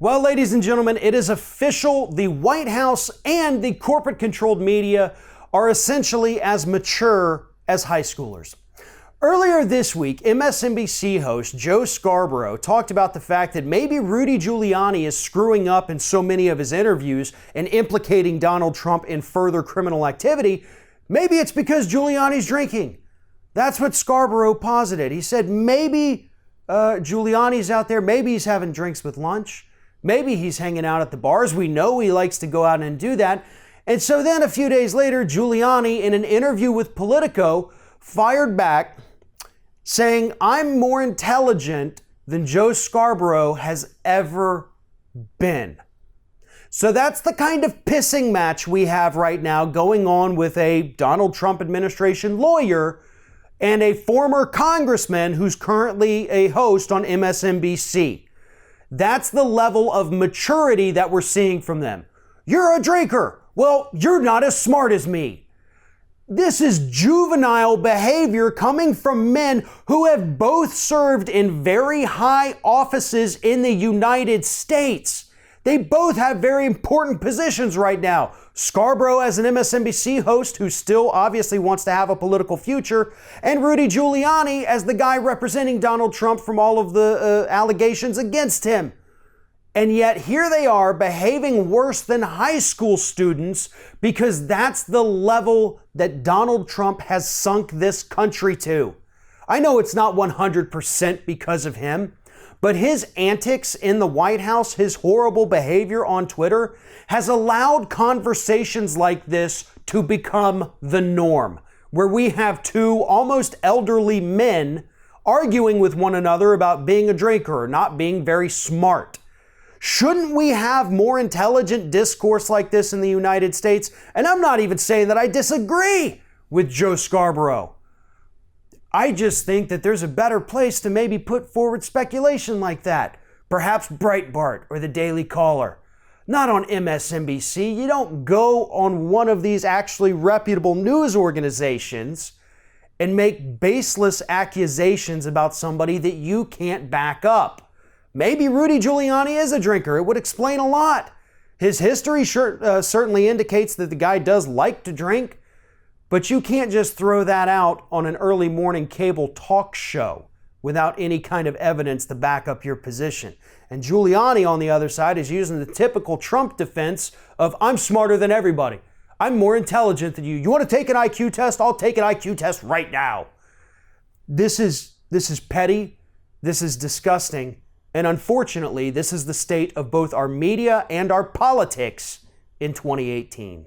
Well, ladies and gentlemen, it is official. The White House and the corporate-controlled media are essentially as mature as high schoolers. Earlier this week, MSNBC host Joe Scarborough talked about the fact that maybe Rudy Giuliani is screwing up in so many of his interviews and implicating Donald Trump in further criminal activity. Maybe it's because Giuliani's drinking. That's what Scarborough posited. He said maybe Giuliani's out there, maybe he's having drinks with lunch. Maybe he's hanging out at the bars. We know he likes to go out and do that. And so then a few days later, Giuliani, in an interview with Politico, fired back saying, "I'm more intelligent than Joe Scarborough has ever been." So that's the kind of pissing match we have right now going on with a Donald Trump administration lawyer and a former congressman who's currently a host on MSNBC. That's the level of maturity that we're seeing from them. You're a drinker. Well, you're not as smart as me. This is juvenile behavior coming from men who have both served in very high offices in the United States. They both have very important positions right now. Scarborough as an MSNBC host who still obviously wants to have a political future, and Rudy Giuliani as the guy representing Donald Trump from all of the allegations against him. And yet here they are behaving worse than high school students because that's the level that Donald Trump has sunk this country to. I know it's not 100% because of him, but his antics in the White House, his horrible behavior on Twitter, has allowed conversations like this to become the norm, where we have two almost elderly men arguing with one another about being a drinker or not being very smart. Shouldn't we have more intelligent discourse like this in the United States? And I'm not even saying that I disagree with Joe Scarborough. I just think that there's a better place to maybe put forward speculation like that. Perhaps Breitbart or the Daily Caller. Not on MSNBC. You don't go on one of these actually reputable news organizations and make baseless accusations about somebody that you can't back up. Maybe Rudy Giuliani is a drinker. It would explain a lot. His history certainly indicates that the guy does like to drink. But you can't just throw that out on an early morning cable talk show without any kind of evidence to back up your position. And Giuliani, on the other side, is using the typical Trump defense of, "I'm smarter than everybody. I'm more intelligent than you. You want to take an IQ test? I'll take an IQ test right now." This is petty. This is disgusting. And unfortunately, this is the state of both our media and our politics in 2018.